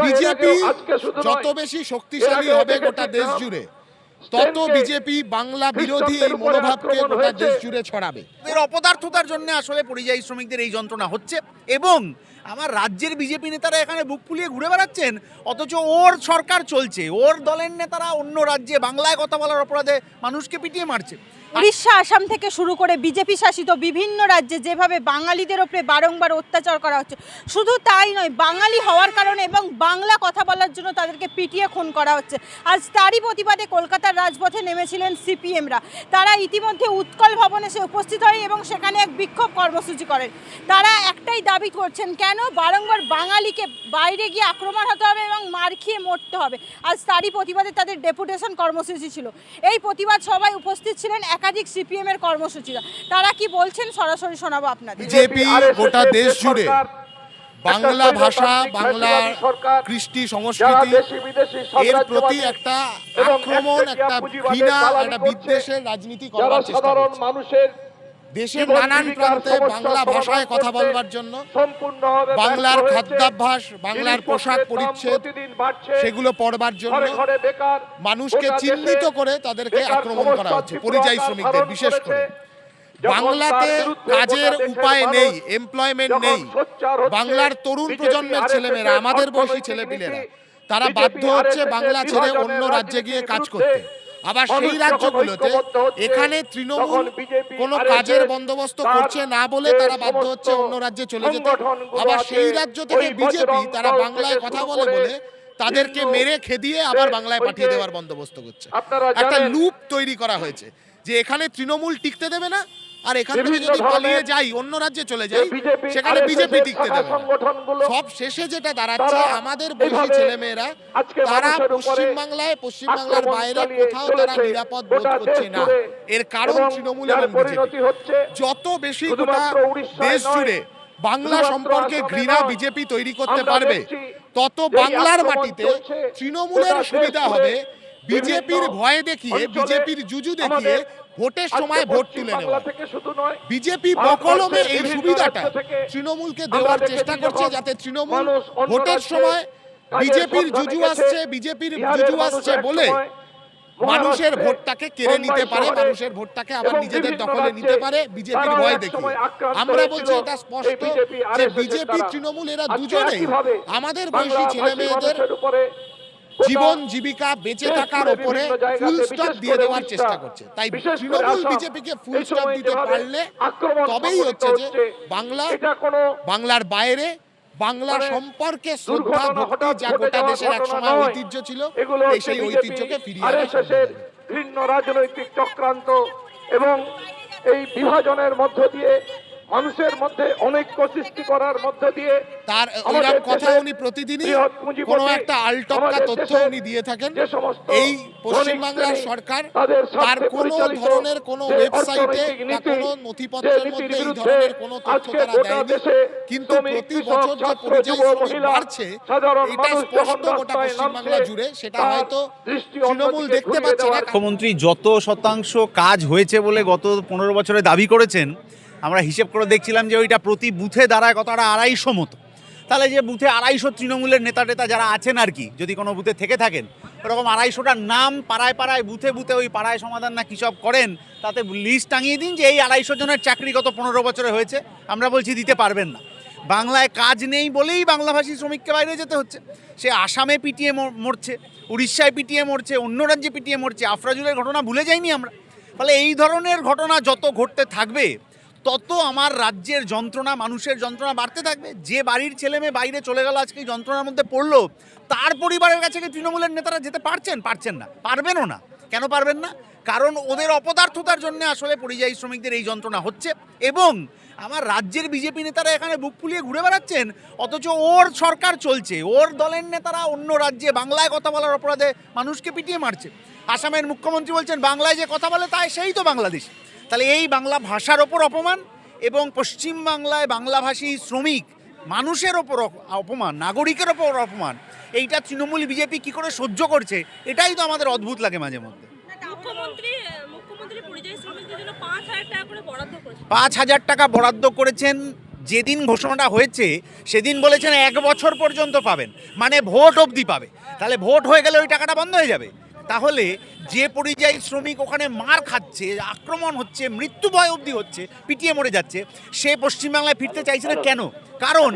BJP যত বেশি শক্তিশালী হবে গোটা দেশ জুড়ে, তত বিজেপি বাংলা বিরোধী এই মনোভাবকে গোটা দেশ জুড়ে ছড়াবে। এর অপদার্থতার জন্য আসলে পরিযায়ী শ্রমিকদের এই যন্ত্রণা হচ্ছে এবং আমার রাজ্যের বিজেপি নেতারা এখানে বুক ফুলিয়ে ঘুরে বেড়াচ্ছেন, অথচ ওর সরকার চলছে, ওর দলের নেতারা অন্য রাজ্যে বাংলায় কথা বলার অপরাধে মানুষকে পিটিয়ে মারছে। উড়িষ্যা, আসাম থেকে শুরু করে বিজেপি শাসিত বিভিন্ন রাজ্যে যেভাবে বাঙালিদের ওপরে বারংবার অত্যাচার করা হচ্ছে, শুধু তাই নয়, বাঙালি হওয়ার কারণে এবং বাংলা কথা বলার জন্য তাদেরকে পিটিয়ে খুন করা হচ্ছে। আজ তারই প্রতিবাদে কলকাতার রাজপথে নেমেছিলেন সিপিএমরা। তারা ইতিমধ্যে উৎকল ভবনে এসে উপস্থিত হয় এবং সেখানে এক বিক্ষোভ কর্মসূচি করেন। তারা একটাই দাবি করছেন, কেন বারংবার বাঙালিকে বাইরে গিয়ে আক্রমণ হতে হবে এবং মার খেয়ে মরতে হবে। আজ তারই প্রতিবাদে তাদের ডেপুটেশন কর্মসূচি ছিল। এই প্রতিবাদ সভায় উপস্থিত ছিলেন একাধিক সিপিএম এর কর্মসূচিরা। তারা কি বলছেন সরাসরি শোনাবো আপনাদের। বিজেপি গোটা দেশ জুড়ে বাংলা ভাষা, বাংলা কৃষ্টি সংস্কৃতি এর প্রতি একটা আক্রমণ, একটা ঘৃণা, একটা বিদ্বেষের রাজনীতি করার চেষ্টা করছে। দেশের নানান প্রান্তে বাংলা ভাষায় কথা বলবার জন্য, বাংলার খাদ্যাভ্যাস, বাংলার পোশাক পরিচ্ছদ সেগুলো পড়বার জন্য মানুষকে চিহ্নিত করে তাদেরকে আক্রমণ করা হচ্ছে, পরিযায়ী শ্রমিকদের বিশেষ করে। বাংলাতে কাজের উপায় নেই, এমপ্লয়মেন্ট নেই। বাংলার তরুণ প্রজন্মের ছেলেমেয়েরা, আমাদের বয়সী ছেলেপিলেরা, তারা বাধ্য হচ্ছে বাংলা ছেড়ে অন্য রাজ্যে গিয়ে কাজ করতে। আবার সেই রাজ্যগুলোতে এখানে তৃণমূল কোনো কাজের বন্দোবস্ত করছে না বলে তারা বাধ্য হচ্ছে অন্য রাজ্যে চলে যেতে। আবার সেই রাজ্য থেকে বিজেপি তারা বাংলায় কথা বলে বলে তাদেরকে মেরে খেদিয়ে আবার বাংলায় পাঠিয়ে দেওয়ার বন্দোবস্ত করছে। একটা লুপ তৈরি করা হয়েছে যে এখানে তৃণমূল টিকতে দেবে না, আর এখান থেকে যদি পালিয়ে যাই অন্য রাজ্যে চলে যাই সেখানে বিজেপি টিকতে দেবে না। সব শেষে যেটা দাঁড়াচ্ছে, আমাদের বয়সী ছেলেমেয়েরা তারা পশ্চিমবাংলার বাইরে কোথাও তারা নিরাপদ বোধ করছে না। এর কারণ তৃণমূল এবং বিজেপি। যত বেশি গোটা দেশ জুড়ে বাংলা সম্পর্কে ঘৃণা বিজেপি তৈরি করতে পারবে, তত বাংলার মাটিতে তৃণমূলের সুবিধা হবে বিজেপির ভয় দেখিয়ে, বিজেপির জুজু দেখিয়ে ভোটের সময় ভোট তুলে নেওয়া। বিজেপি বকলমে এই সুবিধাটা তৃণমূলকে দেওয়ার চেষ্টা করছে, যাতে তৃণমূল ভোটের সময় বিজেপির জুজু আসছে বলে মানুষের ভোটটাকে কেড়ে নিতে পারে, মানুষের ভোটটাকে আবার নিজেদের দখলে নিতে পারে বিজেপির ভয় দেখিয়ে। আমরা বলছি এটা স্পষ্ট যে বিজেপি তৃণমূল এরা দুজনেই আমাদের বয়সী ছেলে মেয়েদের জীবন জীবিকা বেঁচে থাকার উপরে ফুল স্টপ দিয়ে দেওয়ার চেষ্টা করছে। তাই তৃণমূল বিজেপিকে ফুল স্টপ দিতে পারলে তবেই হচ্ছে যে বাংলার বাইরে বাংলা সম্পর্কে শ্রদ্ধা ভক্তি যা গোটা দেশের একসময় ঐতিহ্য ছিল, সেই ঐতিহ্যকে ফিরিয়ে আনা দেশের ভিন্ন রাজনৈতিক চক্রান্ত এবং এই বিভাজনের মধ্য দিয়ে মানুষের মধ্যে অনৈক্য সৃষ্টি করার মধ্য দিয়ে তার এরকম কথা উনি প্রতিদিনই কোনো একটা আলটপকা তথ্য উনি দিয়ে থাকেন। এই পশ্চিমবাংলার সরকার তার কোনো ধরনের কোনো ওয়েবসাইটে বা কোনো নথিপত্রের মধ্যে এই ধরনের কোনো তথ্য তারা দেয়নি, কিন্তু প্রতি বছর যে পরিযায়ী শ্রমিক বাড়ছে এটা স্পষ্ট গোটা পশ্চিমবাংলা জুড়ে। সেটা হয়তো তৃণমূল দেখতে পাচ্ছে না। মুখ্যমন্ত্রী যত শতাংশ কাজ হয়েছে বলে গত 15 বছরে দাবি করেছেন, আমরা হিসেব করে দেখছিলাম যে ওইটা প্রতি বুথে দাঁড়ায় কতটা 250 মতো। তাহলে যে বুথে 250 তৃণমূলের নেতা যারা আছেন আর কি, যদি কোনো বুথে থেকে থাকেন, ওরকম 250টার নাম পাড়ায় পাড়ায় বুথে বুথে ওই পাড়ায় সমাধান না কী সব করেন, তাতে লিস্ট টাঙিয়ে দিন যে এই 250 জনের চাকরি গত 15 বছরে হয়েছে। আমরা বলছি দিতে পারবেন না। বাংলায় কাজ নেই বলেই বাংলাভাষী শ্রমিককে বাইরে যেতে হচ্ছে। সে আসামে পিটিয়ে মরছে, উড়িষ্যায় পিটিয়ে মরছে, অন্য রাজ্যে পিটিয়ে মরছে। আফরাজুলের ঘটনা ভুলে যাইনি আমরা। ফলে এই ধরনের ঘটনা যত ঘটতে থাকবে তত আমার রাজ্যের যন্ত্রণা, মানুষের যন্ত্রণা বাড়তে থাকবে। যে বাড়ির ছেলে মেয়ে বাইরে চলে গেল, আজকে এই যন্ত্রণার মধ্যে পড়লো, তার পরিবারের কাছে কি তৃণমূলের নেতারা যেতে পারছেন না, পারবেনও না। কেন পারবেন না? কারণ ওদের অপদার্থতার জন্য আসলে পরিযায়ী শ্রমিকদের এই যন্ত্রণা হচ্ছে এবং আমার রাজ্যের বিজেপি নেতারা এখানে বুক ফুলিয়ে ঘুরে বেড়াচ্ছেন, অথচ ওর সরকার চলছে, ওর দলের নেতারা অন্য রাজ্যে বাংলায় কথা বলার অপরাধে মানুষকে পিটিয়ে মারছে। আসামের মুখ্যমন্ত্রী বলছেন বাংলায় যে কথা বলে তাই সেই তো বাংলাদেশ। তাহলে এই বাংলা ভাষার ওপর অপমান এবং পশ্চিমবাংলায় বাংলাভাষী শ্রমিক মানুষের ওপর অপমান, নাগরিকের ওপর অপমান, এইটা তৃণমূল বিজেপি কি করে সহ্য করছে, এটাই তো আমাদের অদ্ভুত লাগে মাঝে মধ্যে। মুখ্যমন্ত্রী পরিযায়ী শ্রমিকদের জন্য 5,000 টাকা করে বরাদ্দ করেছেন। 5,000 টাকা বরাদ্দ করেছেন, যেদিন ঘোষণাটা হয়েছে সেদিন বলেছেন 1 বছর পর্যন্ত পাবেন, মানে ভোট অবধি পাবে। তাহলে ভোট হয়ে গেলে ওই টাকাটা বন্ধ হয়ে যাবে। তাহলে যে পরিযায়ী শ্রমিক ওখানে মার খাচ্ছে, আক্রমণ হচ্ছে, মৃত্যু ভয় অবধি হচ্ছে, পিটিয়ে মরে যাচ্ছে, সে পশ্চিমবাংলায় ফিরতে চাইছে না কেন? কারণ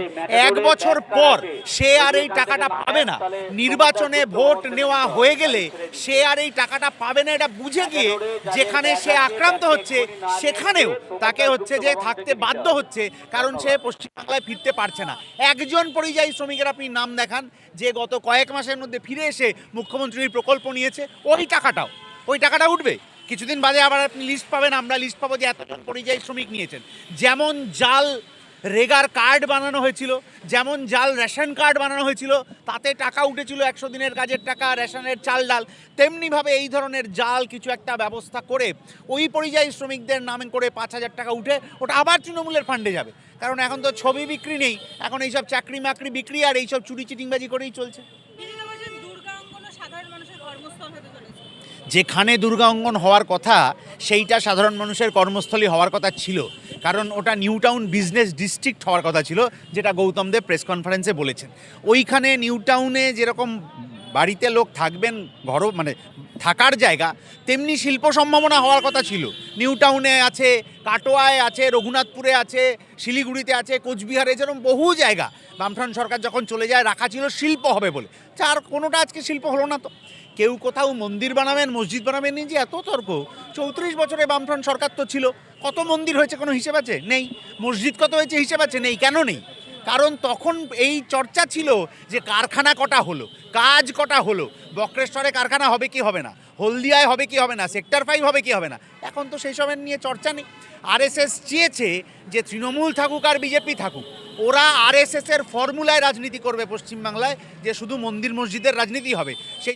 1 বছর পর সে আর এই টাকাটা পাবে না। নির্বাচনে ভোট নেওয়া হয়ে গেলে সে আর এই টাকাটা পাবে না, এটা বুঝে গিয়ে যেখানে সে আক্রান্ত হচ্ছে সেখানেও তাকে হচ্ছে যে থাকতে বাধ্য হচ্ছে, কারণ সে পশ্চিমবাংলায় ফিরতে পারছে না। একজন পরিযায়ী শ্রমিকের আপনি নাম দেখান যে গত কয়েক মাসের মধ্যে ফিরে এসে মুখ্যমন্ত্রীর প্রকল্প নিয়েছে, ওই টাকাটা উঠবে। কিছুদিন বাদে আবার আপনি লিস্ট পাবেন, আমরা লিস্ট পাবো যে এতজন পরিযায়ী শ্রমিক নিয়েছেন। যেমন জাল রেগার কার্ড বানানো হয়েছিল, যেমন জাল রেশন কার্ড বানানো হয়েছিল, তাতে টাকা উঠেছিল 100 দিনের কাজের টাকা, রেশনের চাল ডাল, তেমনিভাবে এই ধরনের জাল কিছু একটা ব্যবস্থা করে ওই পরিযায়ী শ্রমিকদের নামে করে 5,000 টাকা উঠে ওটা আবার তৃণমূলের ফান্ডে যাবে। কারণ এখন তো ছবি বিক্রি নেই, এখন এইসব চাকরি মাকরি বিক্রি আর এইসব চুরি চিটিংবাজি করেই চলছে। যেখানে দুর্গা অঙ্গন হওয়ার কথা সেইটা সাধারণ মানুষের কর্মস্থলী হওয়ার কথা ছিল, কারণ ওটা নিউ টাউন বিজনেস ডিস্ট্রিক্ট হওয়ার কথা ছিল, যেটা গৌতম দেব প্রেস কনফারেন্সে বলেছেন। ওইখানে নিউ টাউনে যেরকম বাড়িতে লোক থাকবেন, ঘরও মানে থাকার জায়গা, তেমনি শিল্প সম্ভাবনা হওয়ার কথা ছিল। নিউ টাউনে আছে, কাটোয়ায় আছে, রঘুনাথপুরে আছে, শিলিগুড়িতে আছে, কোচবিহারে, যেরকম বহু জায়গা বামফ্রন্ট সরকার যখন চলে যায় রাখা ছিল শিল্প হবে বলে, আর কোনোটা আজকে শিল্প হলো না। তো কেউ কোথাও মন্দির বানাবেন, মসজিদ বানাবেন, নিয়ে যে এত তর্ক। 34 বছরে বামফ্রন্ট সরকার তো ছিল, কত মন্দির হয়েছে কোনো হিসেব আছে? নেই। মসজিদ কত হয়েছে হিসেব আছে? নেই। কেন নেই? কারণ তখন এই চর্চা ছিল যে কারখানা কটা হলো, কাজ কটা হলো, বক্রেশ্বরে কারখানা হবে কি হবে না, হলদিয়ায় হবে কি হবে না, সেক্টর 5 হবে কি হবে না। এখন তো সেই সবের নিয়ে চর্চা নেই। আরএসএস চেয়েছে যে তৃণমূল থাকুক আর বিজেপি থাকুক, ওরা আরএসএসের ফর্মুলায় রাজনীতি করবে পশ্চিমবাংলায়, যে শুধু মন্দির মসজিদের রাজনীতি হবে। সেই